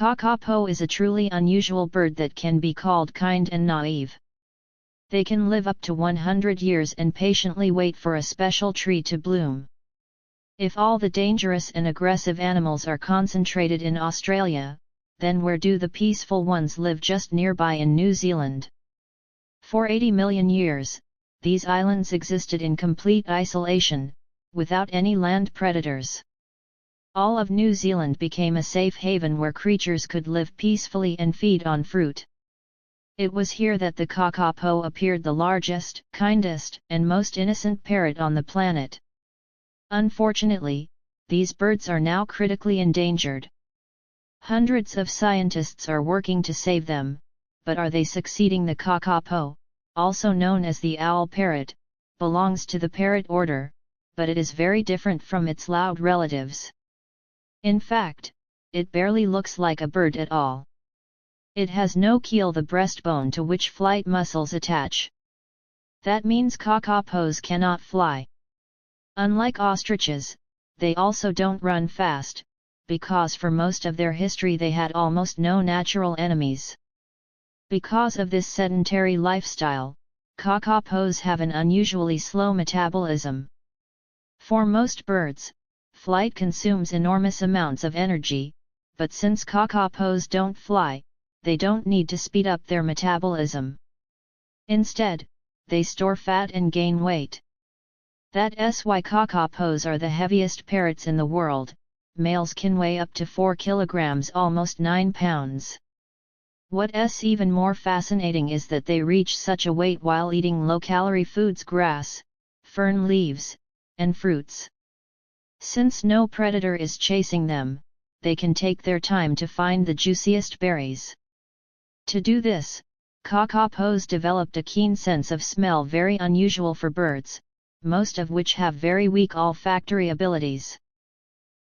Kakapo is a truly unusual bird that can be called kind and naive. They can live up to 100 years and patiently wait for a special tree to bloom. If all the dangerous and aggressive animals are concentrated in Australia, then where do the peaceful ones live just nearby in New Zealand? For 80 million years, these islands existed in complete isolation, without any land predators. All of New Zealand became a safe haven where creatures could live peacefully and feed on fruit. It was here that the kakapo appeared, the largest, kindest, and most innocent parrot on the planet. Unfortunately, these birds are now critically endangered. Hundreds of scientists are working to save them, but are they succeeding? The kakapo, also known as the owl parrot, belongs to the parrot order, but it is very different from its loud relatives. In fact, it barely looks like a bird at all. It has no keel, the breastbone to which flight muscles attach. That means kakapos cannot fly. Unlike ostriches, they also don't run fast, because for most of their history they had almost no natural enemies. Because of this sedentary lifestyle, kakapos have an unusually slow metabolism. For most birds, flight consumes enormous amounts of energy, but since kakapos don't fly, they don't need to speed up their metabolism. Instead, they store fat and gain weight. That's why kakapos are the heaviest parrots in the world. Males can weigh up to 4 kilograms, almost 9 pounds. What's even more fascinating is that they reach such a weight while eating low-calorie foods, grass, fern leaves, and fruits. Since no predator is chasing them, they can take their time to find the juiciest berries. To do this, kakapos developed a keen sense of smell, very unusual for birds, most of which have very weak olfactory abilities.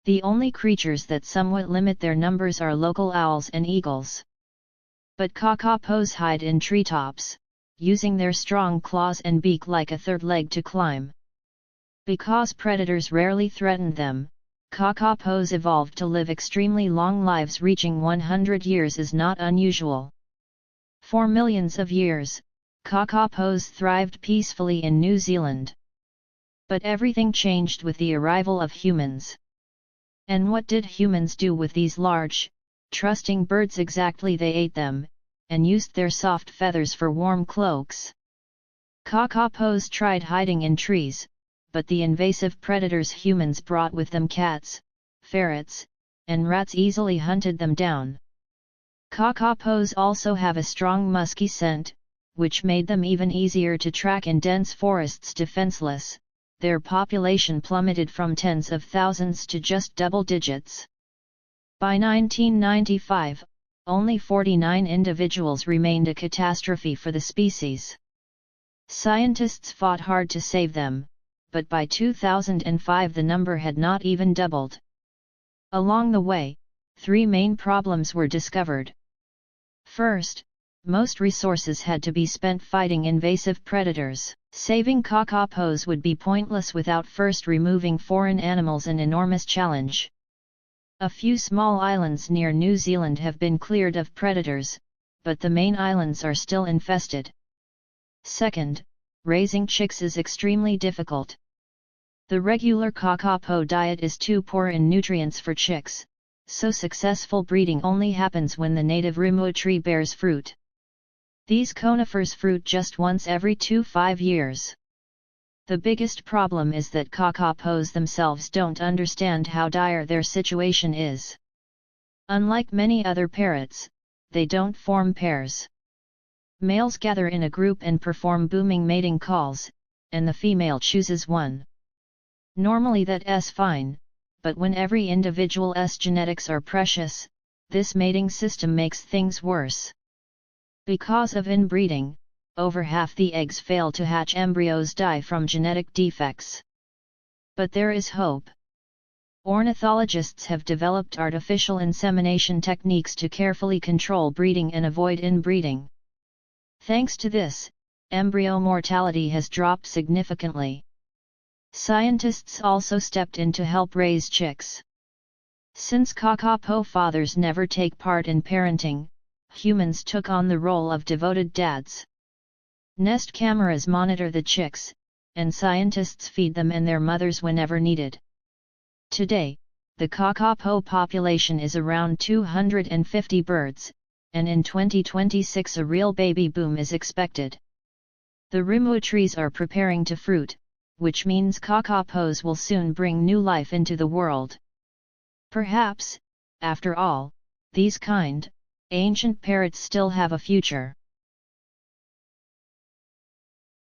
The only creatures that somewhat limit their numbers are local owls and eagles. But kakapos hide in treetops, using their strong claws and beak like a third leg to climb. Because predators rarely threaten them, kakapos evolved to live extremely long lives. Reaching 100 years is not unusual. For millions of years, kakapos thrived peacefully in New Zealand. But everything changed with the arrival of humans. And what did humans do with these large, trusting birds? Exactly, they ate them, and used their soft feathers for warm cloaks. Kakapos tried hiding in trees, but the invasive predators humans brought with them, cats, ferrets, and rats, easily hunted them down. Kakapos also have a strong musky scent, which made them even easier to track in dense forests. Defenseless, their population plummeted from tens of thousands to just double digits. By 1995, only 49 individuals remained, a catastrophe for the species. Scientists fought hard to save them, but by 2005 the number had not even doubled. Along the way, 3 main problems were discovered. First, most resources had to be spent fighting invasive predators. Saving kakapos would be pointless without first removing foreign animals, an enormous challenge. A few small islands near New Zealand have been cleared of predators, but the main islands are still infested. Second, raising chicks is extremely difficult. The regular kakapo diet is too poor in nutrients for chicks, so successful breeding only happens when the native rimua tree bears fruit. These conifers fruit just once every 2-5 years. The biggest problem is that kakapos themselves don't understand how dire their situation is. Unlike many other parrots, they don't form pairs. Males gather in a group and perform booming mating calls, and the female chooses one. Normally that's fine, but when every individual's genetics are precious, this mating system makes things worse. Because of inbreeding, over half the eggs fail to hatch, embryos die from genetic defects. But there is hope. Ornithologists have developed artificial insemination techniques to carefully control breeding and avoid inbreeding. Thanks to this, embryo mortality has dropped significantly. Scientists also stepped in to help raise chicks. Since Kakapo fathers never take part in parenting, humans took on the role of devoted dads. Nest cameras monitor the chicks, and scientists feed them and their mothers whenever needed. Today, the Kakapo population is around 250 birds, and in 2026 a real baby boom is expected. The rimu trees are preparing to fruit, which means kakapos will soon bring new life into the world. Perhaps, after all, these kind, ancient parrots still have a future.